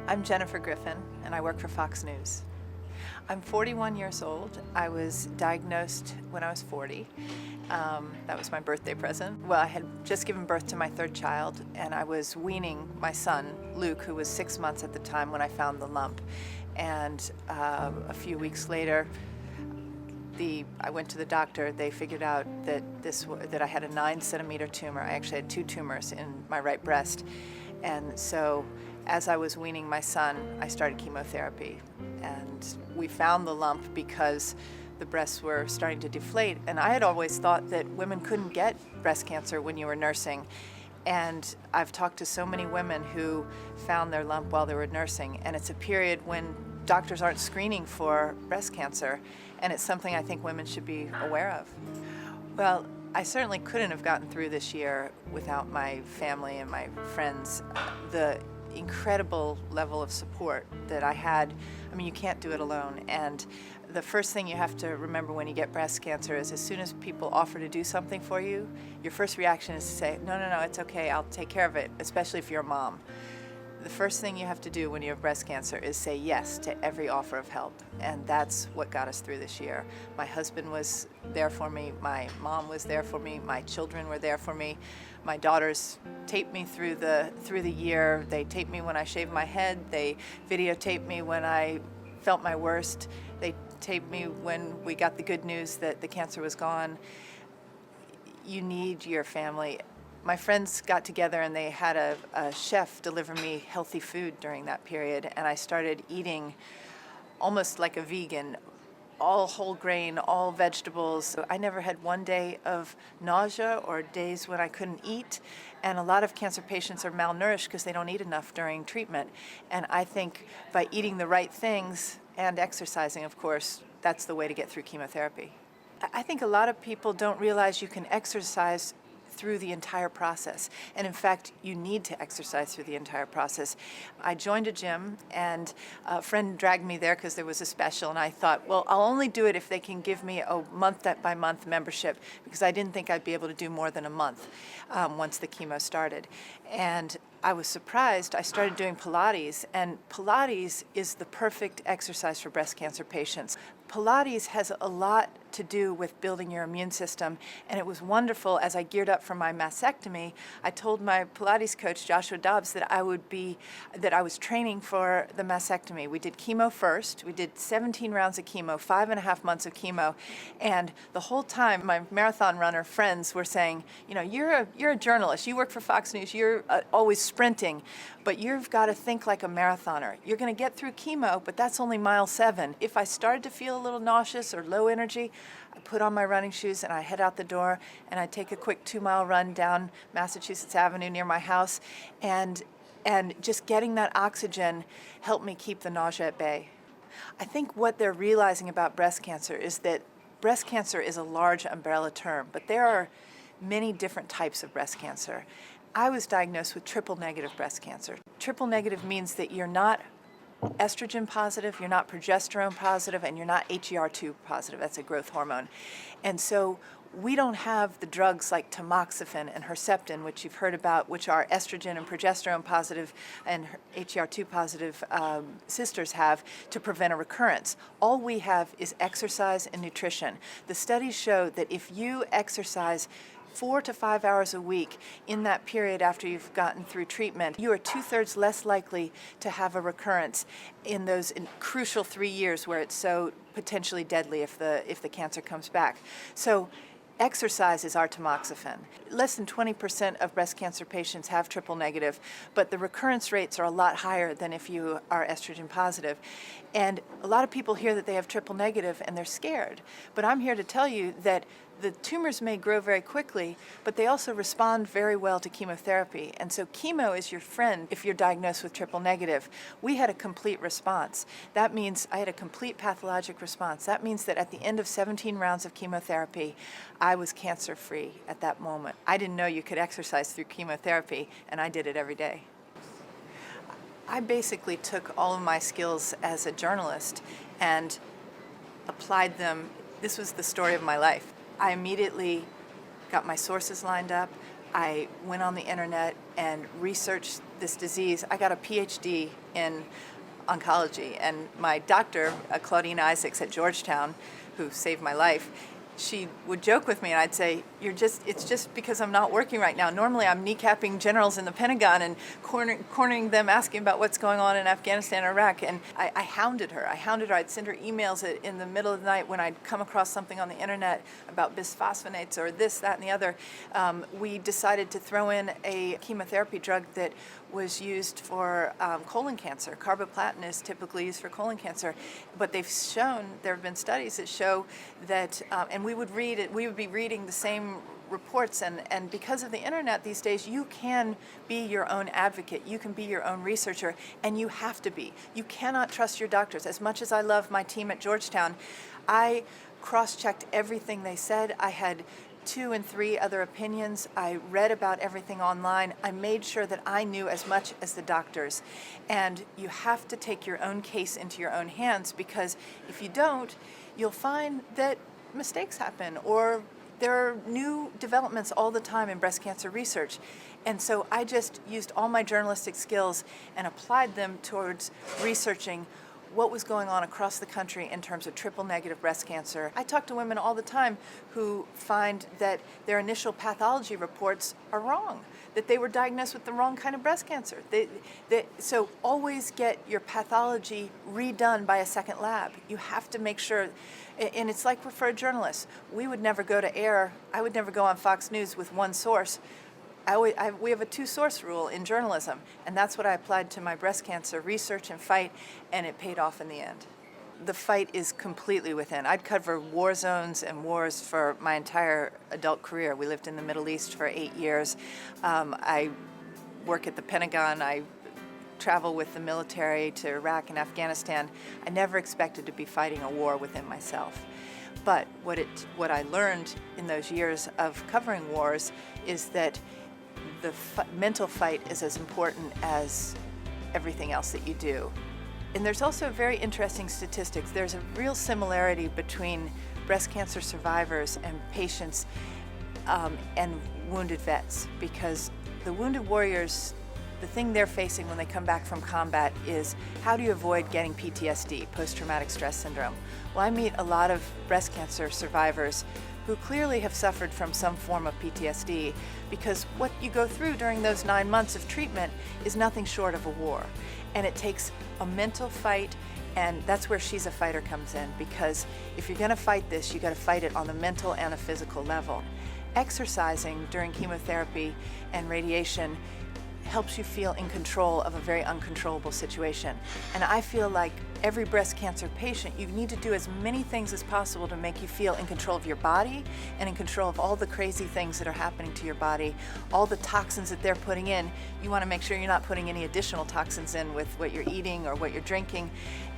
I'm Jennifer Griffin, and I work for Fox News. I'm 41 years old. I was diagnosed when I was 40. That was my birthday present. Well, I had just given birth to my third child, and I was weaning my son, Luke, who was 6 months at the time when I found the lump. And a few weeks later, I went to the doctor. They figured out that I had a 9-centimeter tumor. I actually had 2 tumors in my right breast. And so as I was weaning my son, I started chemotherapy. And we found the lump because the breasts were starting to deflate. And I had always thought that women couldn't get breast cancer when you were nursing. And I've talked to so many women who found their lump while they were nursing. And it's a period when doctors aren't screening for breast cancer. And it's something I think women should be aware of. Well, I certainly couldn't have gotten through this year without my family and my friends. The incredible level of support that I had, I mean, you can't do it alone. And the first thing you have to remember when you get breast cancer is as soon as people offer to do something for you, your first reaction is to say, no, it's okay, I'll take care of it, especially if you're a mom. The first thing you have to do when you have breast cancer is say yes to every offer of help, and that's what got us through this year. My husband was there for me, my mom was there for me, my children were there for me. My daughters taped me through the year. They taped me when I shaved my head. They videotaped me when I felt my worst. They taped me when we got the good news that the cancer was gone. You need your family. My friends got together and they had a chef deliver me healthy food during that period, and I started eating almost like a vegan, all whole grain, all vegetables. So I never had one day of nausea or days when I couldn't eat. And a lot of cancer patients are malnourished because they don't eat enough during treatment. And I think by eating the right things and exercising, of course, that's the way to get through chemotherapy. I think a lot of people don't realize you can exercise through the entire process. And in fact, you need to exercise through the entire process. I joined a gym, and a friend dragged me there because there was a special, and I thought, well, I'll only do it if they can give me a month-by-month membership, because I didn't think I'd be able to do more than a month once the chemo started. And I was surprised. I started doing Pilates, and Pilates is the perfect exercise for breast cancer patients. Pilates has a lot to do with building your immune system, and it was wonderful. As I geared up for my mastectomy, I told my Pilates coach, Joshua Dobbs, that I was training for the mastectomy. We did chemo first. We did 17 rounds of chemo, 5.5 months of chemo, and the whole time my marathon runner friends were saying, you know, you're a journalist, you work for Fox News, you're always sprinting, but you've got to think like a marathoner. You're going to get through chemo, but that's only mile 7. If I started to feel a little nauseous or low energy, I put on my running shoes and I head out the door and I take a quick 2-mile run down Massachusetts Avenue near my house, and just getting that oxygen helped me keep the nausea at bay. I think what they're realizing about breast cancer is that breast cancer is a large umbrella term, but there are many different types of breast cancer. I was diagnosed with triple-negative breast cancer. Triple-negative means that you're not estrogen positive, you're not progesterone positive, and you're not HER2 positive. That's a growth hormone. And so we don't have the drugs like tamoxifen and Herceptin, which you've heard about, which are estrogen and progesterone positive and HER2 positive sisters have, to prevent a recurrence. All we have is exercise and nutrition. The studies show that if you exercise 4 to 5 hours a week in that period after you've gotten through treatment, you are 2/3 less likely to have a recurrence in those crucial 3 years where it's so potentially deadly if the cancer comes back. So exercise is our tamoxifen. Less than 20% of breast cancer patients have triple negative, but the recurrence rates are a lot higher than if you are estrogen positive. And a lot of people hear that they have triple negative and they're scared. But I'm here to tell you that the tumors may grow very quickly, but they also respond very well to chemotherapy. And so chemo is your friend if you're diagnosed with triple negative. We had a complete response. That means I had a complete pathologic response. That means that at the end of 17 rounds of chemotherapy, I was cancer-free at that moment. I didn't know you could exercise through chemotherapy, and I did it every day. I basically took all of my skills as a journalist and applied them. This was the story of my life. I immediately got my sources lined up. I went on the internet and researched this disease. I got a PhD in oncology, and my doctor, Claudine Isaacs at Georgetown, who saved my life, she would joke with me, and I'd say, it's just because I'm not working right now. Normally I'm kneecapping generals in the Pentagon and cornering them, asking about what's going on in Afghanistan or Iraq. And I hounded her. I'd send her emails in the middle of the night when I'd come across something on the internet about bisphosphonates or this, that, and the other. We decided to throw in a chemotherapy drug that was used for colon cancer. Carboplatin is typically used for colon cancer, but there have been studies that show that, and we would be reading the same reports, and because of the internet these days, you can be your own advocate, you can be your own researcher, and you have to be. You cannot trust your doctors. As much as I love my team at Georgetown, I cross-checked everything they said. I had 2 and 3 other opinions. I read about everything online. I made sure that I knew as much as the doctors. And you have to take your own case into your own hands, because if you don't, you'll find that mistakes happen, or there are new developments all the time in breast cancer research. And so I just used all my journalistic skills and applied them towards researching what was going on across the country in terms of triple-negative breast cancer. I talk to women all the time who find that their initial pathology reports are wrong, that they were diagnosed with the wrong kind of breast cancer. So always get your pathology redone by a second lab. You have to make sure, and it's like for a journalist. We would never go to air. I would never go on Fox News with one source. We have a 2-source rule in journalism, and that's what I applied to my breast cancer research and fight, and it paid off in the end. The fight is completely within. I'd cover war zones and wars for my entire adult career. We lived in the Middle East for 8 years. I work at the Pentagon. I travel with the military to Iraq and Afghanistan. I never expected to be fighting a war within myself. But what I learned in those years of covering wars is that the mental fight is as important as everything else that you do. And there's also very interesting statistics. There's a real similarity between breast cancer survivors and patients and wounded vets, because the wounded warriors, the thing they're facing when they come back from combat is, how do you avoid getting PTSD, post-traumatic stress syndrome? Well, I meet a lot of breast cancer survivors who clearly have suffered from some form of PTSD, because what you go through during those 9 months of treatment is nothing short of a war. And it takes a mental fight, and that's where She's a Fighter comes in, because if you're gonna fight this, you gotta fight it on the mental and a physical level. Exercising during chemotherapy and radiation helps you feel in control of a very uncontrollable situation. And I feel like every breast cancer patient, you need to do as many things as possible to make you feel in control of your body and in control of all the crazy things that are happening to your body, all the toxins that they're putting in. You want to make sure you're not putting any additional toxins in with what you're eating or what you're drinking,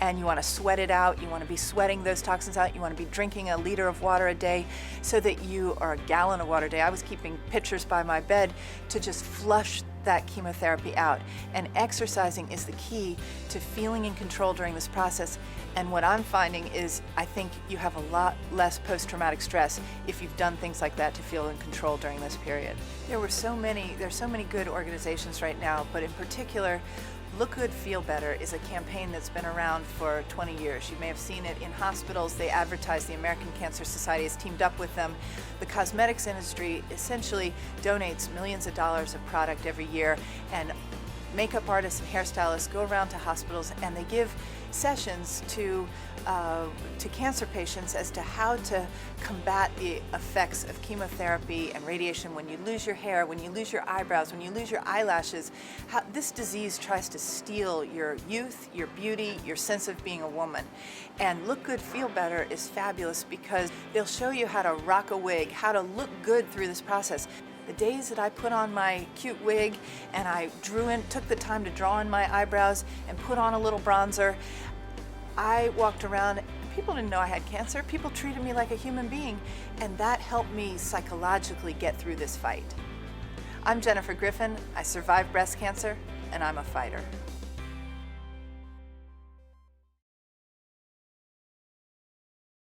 and you want to sweat it out. You want to be sweating those toxins out. You want to be drinking a liter of water a day, so that or a gallon of water a day. I was keeping pitchers by my bed to just flush that chemotherapy out. And exercising is the key to feeling in control during this process. And what I'm finding is, I think you have a lot less post-traumatic stress if you've done things like that to feel in control during this period. There's so many good organizations right now, but in particular, Look Good, Feel Better is a campaign that's been around for 20 years. You may have seen it in hospitals. They advertise. The American Cancer Society has teamed up with them. The cosmetics industry essentially donates millions of dollars of product every year, and makeup artists and hairstylists go around to hospitals, and they give sessions to cancer patients as to how to combat the effects of chemotherapy and radiation when you lose your hair, when you lose your eyebrows, when you lose your eyelashes. How this disease tries to steal your youth, your beauty, your sense of being a woman. And Look Good, Feel Better is fabulous, because they'll show you how to rock a wig, how to look good through this process. The days that I put on my cute wig and I took the time to draw in my eyebrows and put on a little bronzer, I walked around, people didn't know I had cancer. People treated me like a human being, and that helped me psychologically get through this fight. I'm Jennifer Griffin. I survived breast cancer, and I'm a fighter.